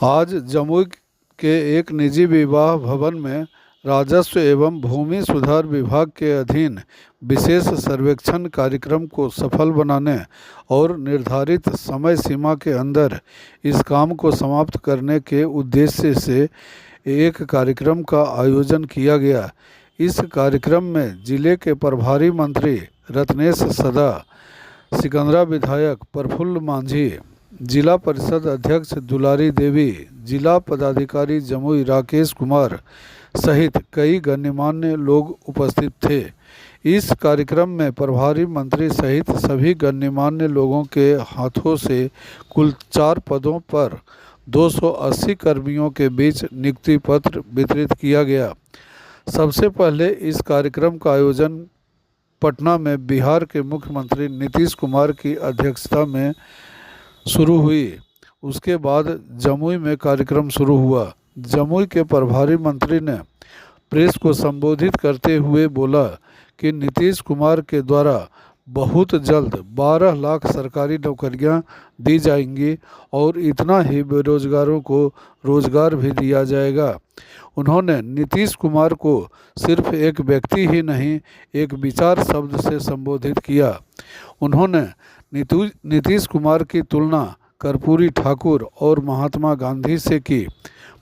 आज जमुई के एक निजी विवाह भवन में राजस्व एवं भूमि सुधार विभाग के अधीन विशेष सर्वेक्षण कार्यक्रम को सफल बनाने और निर्धारित समय सीमा के अंदर इस काम को समाप्त करने के उद्देश्य से एक कार्यक्रम का आयोजन किया गया। इस कार्यक्रम में जिले के प्रभारी मंत्री रत्नेश सदा, सिकंदरा विधायक प्रफुल्ल मांझी, जिला परिषद अध्यक्ष दुलारी देवी, जिला पदाधिकारी जमुई राकेश कुमार सहित कई गणमान्य लोग उपस्थित थे। इस कार्यक्रम में प्रभारी मंत्री सहित सभी गणमान्य लोगों के हाथों से कुल 4 पदों पर 280 कर्मियों के बीच नियुक्ति पत्र वितरित किया गया। सबसे पहले इस कार्यक्रम का आयोजन पटना में बिहार के मुख्यमंत्री नीतीश कुमार की अध्यक्षता में शुरू हुई। उसके बाद जमुई में कार्यक्रम शुरू हुआ। जमुई के प्रभारी मंत्री ने प्रेस को संबोधित करते हुए बोला कि नीतीश कुमार के द्वारा बहुत जल्द 12 लाख सरकारी नौकरियां दी जाएंगी और इतना ही बेरोजगारों को रोजगार भी दिया जाएगा। उन्होंने नीतीश कुमार को सिर्फ एक व्यक्ति ही नहीं, एक विचार शब्द से संबोधित किया। उन्होंने नीतीश कुमार की तुलना कर्पूरी ठाकुर और महात्मा गांधी से की।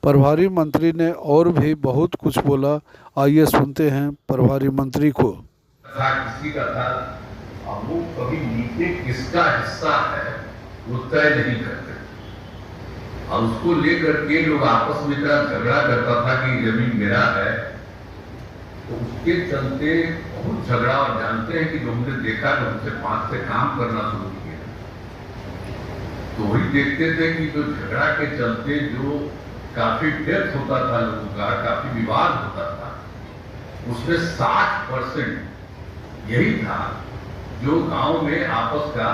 प्रभारी मंत्री ने और भी बहुत कुछ बोला। आइए सुनते हैं प्रभारी मंत्री को। किसी का था, अब वो कभी नीचे किसका हिस्सा है वो तय नहीं करते, और उसको लेकर के लोग आपस में इतना झगड़ा करता था कि जमीन मेरा है, तो उसके चलते बहुत झगड़ा। और जानते हैं कि लोगों ने देखा कि उनसे 5 से काम करना शुरू किया, तो वही देखते थे कि जो झगड़ा के चलते जो काफी डेथ होता था लोगों का, काफी विवाद होता था, उसमें 60% यही था जो गांव में आपस का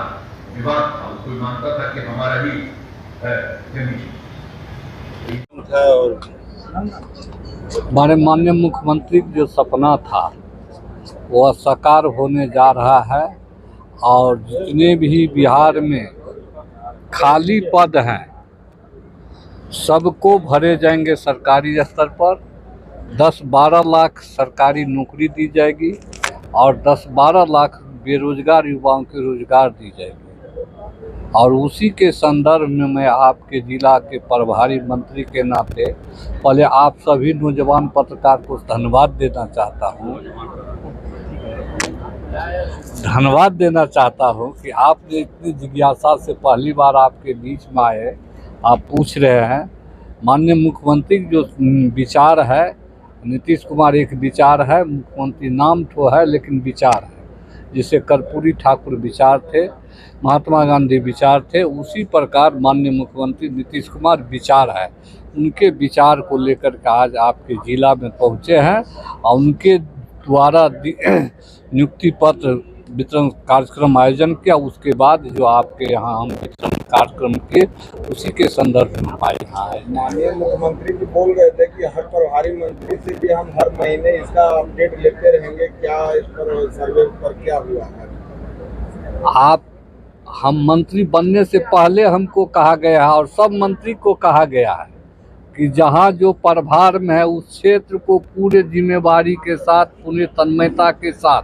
विवाद था। कोई मानता था कि हमारा ही है जमीन। हमारे माननीय मुख्यमंत्री जो सपना था वह साकार होने जा रहा है, और जितने भी बिहार में खाली पद हैं सबको भरे जाएंगे। सरकारी स्तर पर 10-12 लाख सरकारी नौकरी दी जाएगी और 10-12 लाख बेरोजगार युवाओं को रोजगार दी जाएगी। और उसी के संदर्भ में मैं आपके जिला के प्रभारी मंत्री के नाते पहले आप सभी नौजवान पत्रकार को धन्यवाद देना चाहता हूँ कि आपने इतनी जिज्ञासा से पहली बार आपके बीच में आए, आप पूछ रहे हैं। माननीय मुख्यमंत्री जो विचार है, नीतीश कुमार एक विचार है, मुख्यमंत्री नाम तो है लेकिन विचार है। जिसे कर्पूरी ठाकुर विचार थे, महात्मा गांधी विचार थे, उसी प्रकार माननीय मुख्यमंत्री नीतीश कुमार विचार है। उनके विचार को लेकर के आज आपके जिला में पहुँचे हैं और उनके द्वारा नियुक्ति पत्र वितरण कार्यक्रम आयोजन किया। उसके बाद जो आपके यहाँ हम वितरण कार्यक्रम किए उसी के संदर्भ में हमारे यहाँ है। माननीय मुख्यमंत्री जी बोल रहे थे कि हर प्रभारी मंत्री से भी हम हर महीने इसका अपडेट लेते रहेंगे। क्या इस पर सर्वे पर क्या हुआ है? हम मंत्री बनने से पहले हमको कहा गया है और सब मंत्री को कहा गया है कि जहाँ जो प्रभार में है उस क्षेत्र को पूरे जिम्मेवारी के साथ, पूरे तन्मयता के साथ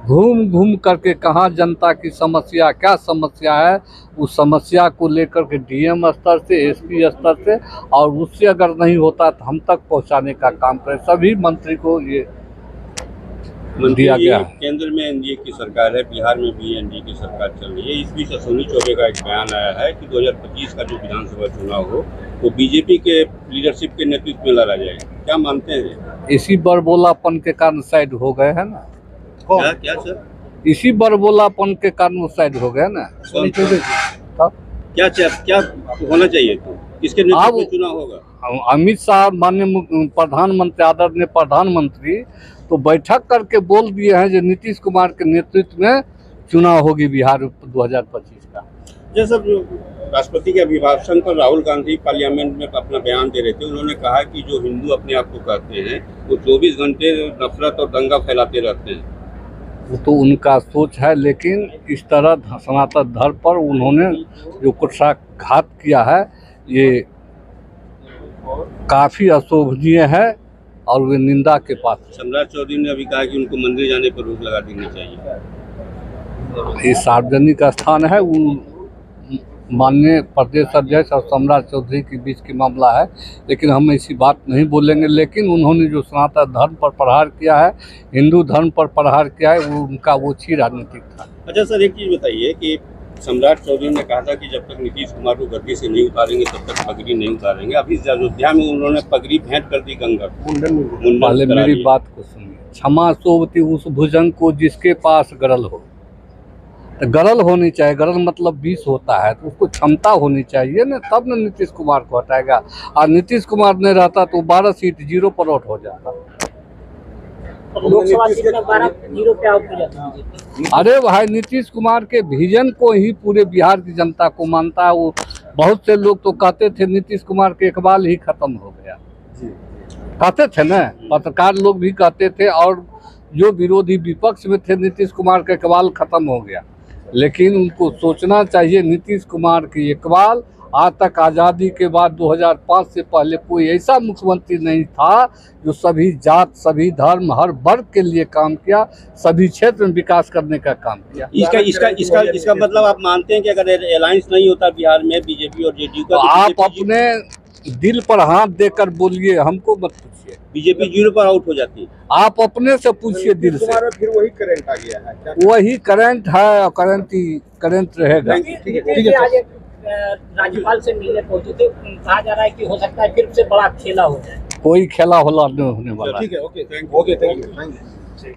घूम करके कहाँ जनता की समस्या क्या समस्या है, उस समस्या को लेकर के डीएम स्तर से, एसपी स्तर से, और उससे अगर नहीं होता तो हम तक पहुंचाने का काम करें। सभी मंत्री को ये दिया गया है। केंद्र में एनडीए की सरकार है, बिहार में भी एनडीए की सरकार चल रही है। इस बीच अश्विनी चौबे का एक बयान आया है कि 2025 का जो विधानसभा चुनाव हो वो बीजेपी के लीडरशिप के नेतृत्व में लड़ा जाएगा। क्या मानते हैं? इसी बड़बोलापन के कारण साइड हो गए हैं ना। क्या सर? इसी बड़बोलापन के कारण वो साइड हो गए ना। क्या होना चाहिए? तो किसके नेतृत्व में चुनाव होगा? अमित शाह माननीय प्रधानमंत्री, आदरणीय प्रधानमंत्री तो बैठक करके बोल दिए हैं जो नीतीश कुमार के नेतृत्व में चुनाव होगी बिहार 2025 का। जैसा राष्ट्रपति के अभिभाषण पर राहुल गांधी पार्लियामेंट में अपना बयान दे रहे थे, उन्होंने कहा कि जो हिंदू अपने आप को कहते हैं वो 24 घंटे नफरत और दंगा फैलाते रहते हैं। वो तो उनका सोच है, लेकिन इस तरह सनातन धर्म पर उन्होंने जो कुठाघात किया है ये काफ़ी अशोभनीय है और वे निंदा के पात्र है। सम्राट चौधरी ने अभी कहा कि उनको मंदिर जाने पर रोक लगा देनी चाहिए। ये सार्वजनिक स्थान है, वो माननीय प्रदेश अध्यक्ष और सम्राट चौधरी के बीच की मामला है, लेकिन हम ऐसी बात नहीं बोलेंगे। लेकिन उन्होंने जो सनातन धर्म पर प्रहार किया है, हिंदू धर्म पर प्रहार किया है, वो उनका ओछी राजनीतिक था। अच्छा सर, एक चीज़ बताइए कि सम्राट चौधरी ने कहा था कि जब तक नीतीश कुमार को गद्दी से नहीं उतारेंगे तब तक पगड़ी नहीं उतारेंगे। अभी अयोध्या में उन्होंने पगड़ी भेंट कर दी गंगा को। पहले मेरी बात को सुनिए। क्षमा सोवती उस भुजंग को जिसके पास गरल हो। तो गरल होनी चाहिए, गरल मतलब 20 होता है, तो उसको क्षमता होनी चाहिए ना, तब न नीतीश कुमार को हटाएगा। और नीतीश कुमार नहीं रहता तो 12 सीट 0 पर आउट हो जाता। लोकसभा सीट में 12-0 पे आउट हो जाता है। अरे भाई, नीतीश कुमार के विजन को ही पूरे बिहार की जनता को मानता है। वो बहुत से लोग तो कहते थे नीतीश कुमार के इकबाल ही खत्म हो गया, कहते थे ना, पत्रकार लोग भी कहते थे, और जो विरोधी विपक्ष में थे नीतीश कुमार का इकबाल खत्म हो गया। लेकिन उनको सोचना चाहिए, नीतीश कुमार की इकबाल आज तक आज़ादी के बाद 2005 से पहले कोई ऐसा मुख्यमंत्री नहीं था जो सभी जात, सभी धर्म, हर वर्ग के लिए काम किया, सभी क्षेत्र में विकास करने का काम किया। इसका मतलब आप मानते हैं कि अगर अलायंस नहीं होता बिहार में बीजेपी और जेडीयू का, तो आप अपने दिल पर हाथ देकर बोलिए, हमको मत पूछिए। बीजेपी 0 पर आउट हो जाती है। आप अपने से पूछिए दिल से। फिर वही करंट आ गया है क्या? वही करंट है और करंट रहेगा। आज एक राज्यपाल से मिलने पहुंचे थे, कहा जा रहा है कि हो सकता है फिर से बड़ा खेला हो जाए। कोई खेला होला नहीं होने वाला है। ठीक है, ओके, थैंक यू।